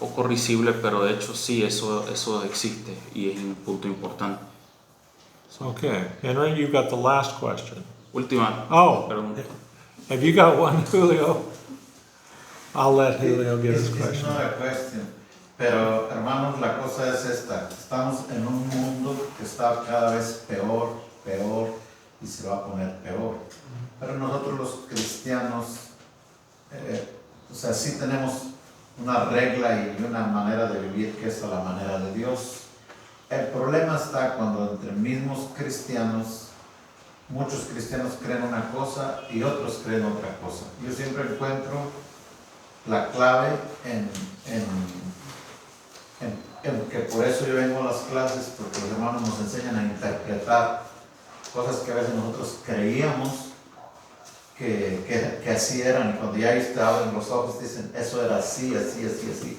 poco risible, pero de hecho sí, eso existe y es un punto importante. Okay, Henry, you've got the last question. Última Oh, pregunta. have you got one, Julio? I'll let Julio get his It's question. not a question. Pero hermanos, la cosa es esta. Estamos en un mundo que está cada vez peor, peor y se va a poner peor. Pero nosotros los cristianos, o sea, sí tenemos una regla y una manera de vivir que es a la manera de Dios. El problema está cuando entre mismos cristianos, muchos cristianos creen una cosa y otros creen otra cosa. Yo siempre encuentro la clave en que por eso yo vengo a las clases, porque los hermanos nos enseñan a interpretar cosas que a veces nosotros creíamos que así eran, y cuando ya te abren los ojos dicen, eso era así, así, así, así.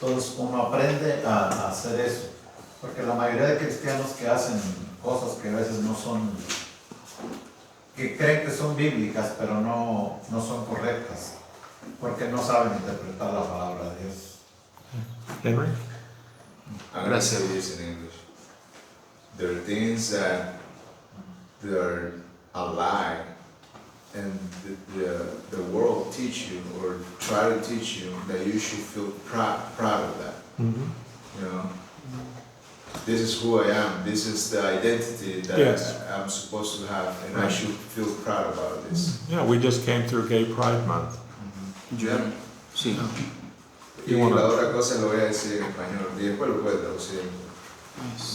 Entonces uno aprende a hacer eso, porque la mayoría de cristianos que hacen cosas que a veces no son, que creen que son bíblicas, pero no son correctas, porque no saben interpretar la palabra de Dios. Henry? I'm going to say this in English. There are things that they're a lie, and the world teach you or try to teach you that you should feel proud of that. Mm-hmm. You know, this is who I am. This is the identity that Yes. I'm supposed to have, and I should feel proud about this. Yeah, we just came through Gay Pride Month. Sí. Y la otra cosa lo voy a decir en español y después lo puedo traducir.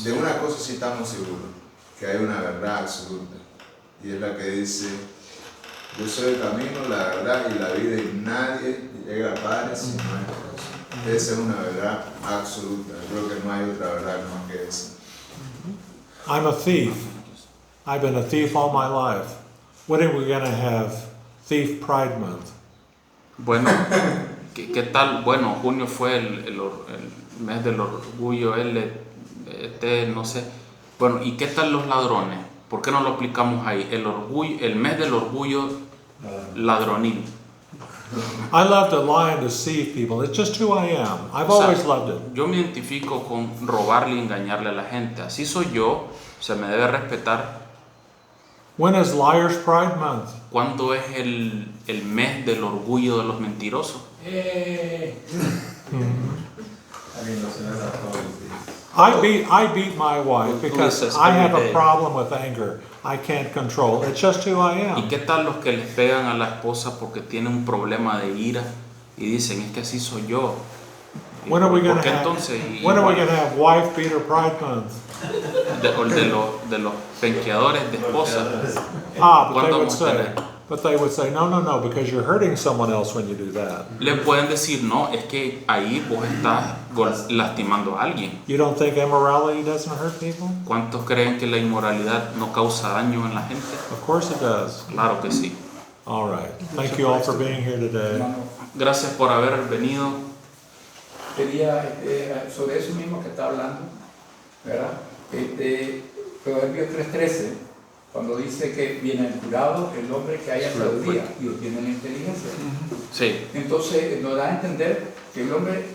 De una cosa sí estamos seguros, que hay una verdad absoluta, y es la que dice, yo soy el camino, la verdad y la vida, y nadie llega al Padre si no es por eso. Esa es una verdad absoluta, creo que no hay otra verdad más que esa. I'm a thief. I've been a thief all my life. When are we going to have Thief Pride Month? Bueno, ¿qué tal? Bueno, junio fue el mes del orgullo no sé. Bueno, ¿y qué tal los ladrones? ¿Por qué no lo aplicamos ahí? El mes del orgullo ladronil. I love to lie and deceive people. It's just who I am. I've O sea, always loved it. Yo me identifico con robarle y engañarle a la gente. Así soy yo, se me debe respetar. When is Liars Pride Month? ¿Cuándo es el mes del orgullo de los mentirosos? Alguien lo celebra todos los días. I beat my wife because I have a problem with anger. I can't control. It's just who I ¿Y am. qué tal los que les pegan a la esposa porque tienen un problema de ira y dicen, es que así soy yo? ¿Y When are we por going qué to have? entonces? When are we going to have Wife Beater Pride Month? De los penqueadores de esposas. Ah, but they ¿Cuándo would vamos a say, tener? no, because you're hurting someone else when you do that. Le pueden decir, no, es que ahí vos estás lastimando a alguien. You don't think immorality doesn't hurt people? ¿Cuántos creen que la inmoralidad no causa daño en la gente? Of course it does. Claro que sí. All right. Thank you all for being here today. Hermano, Gracias por haber venido. quería sobre eso mismo que está hablando, ¿verdad? Proverbios 3:13, cuando dice que bienaventurado el hombre que haya sabiduría, Dios tiene la inteligencia. Sí, Entonces nos da a entender que el hombre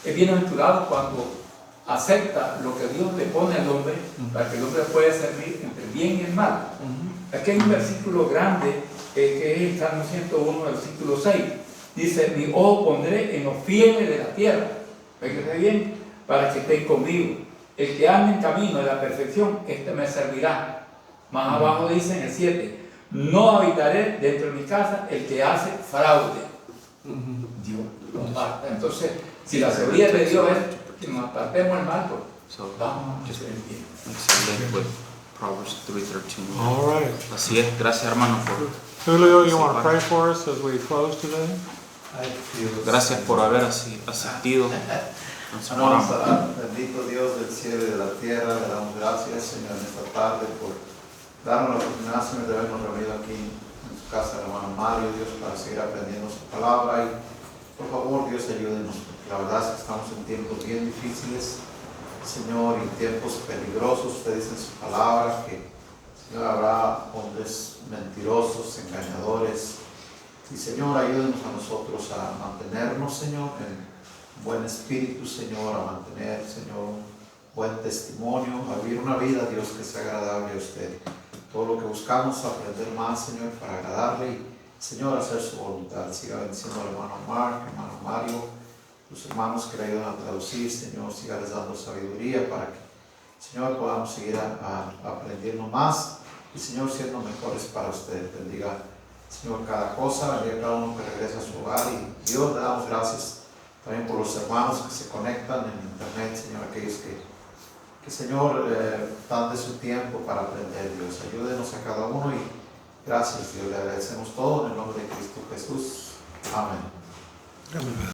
es bienaventurado cuando acepta lo que Dios le pone al hombre para que el hombre pueda servir entre el bien y el mal. Aquí hay un versículo grande que es el Salmo 101, versículo 6. Dice, mi ojo pondré en los fieles de la tierra. Fíjate bien, para que estén conmigo. El que ande en camino de la perfección, este me servirá. Más abajo dice en el 7, no habitaré dentro de mi casa el que hace fraude. Dios lo aparta. Entonces, si la seguridad de Dios es que nos apartemos el mal, pues So, vamos a just hacer el bien. excelente with Proverbs 3:13. All right. Así es, gracias hermano por Julio, you want to pray for us as we close today? gracias por haber asistido. Nos Vamos oramos. a bendito Dios del cielo y de la tierra, le damos gracias, Señor, en esta tarde por darnos la oportunidad, Señor, de habernos reunido aquí en su casa, hermano Mario, Dios, para seguir aprendiendo su palabra. Y por favor, Dios, ayúdenos, porque la verdad es que estamos en tiempos bien difíciles, Señor, y tiempos peligrosos. Usted dice en su palabra que, Señor, habrá hombres mentirosos, engañadores. Y, Señor, ayúdenos a nosotros a mantenernos, Señor, en buen espíritu, Señor, a mantener, Señor, un buen testimonio, a vivir una vida, Dios, que sea agradable a usted. Todo lo que buscamos es aprender más, Señor, para agradarle y, Señor, hacer su voluntad. Siga bendiciendo al hermano Mark, hermano Mario, los hermanos que le ayudan a traducir, Señor, siga les dando sabiduría para que, Señor, podamos seguir aprendiendo más y, Señor, siendo mejores para usted. Bendiga, Señor, cada cosa, bendiga a cada uno que regresa a su hogar y, Dios, le damos gracias también por los hermanos que se conectan en internet, Señor, aquellos que Señor, dan de su tiempo para aprender, Dios. Ayúdenos a cada uno y gracias, Dios. Le agradecemos todo en el nombre de Cristo Jesús. Amén.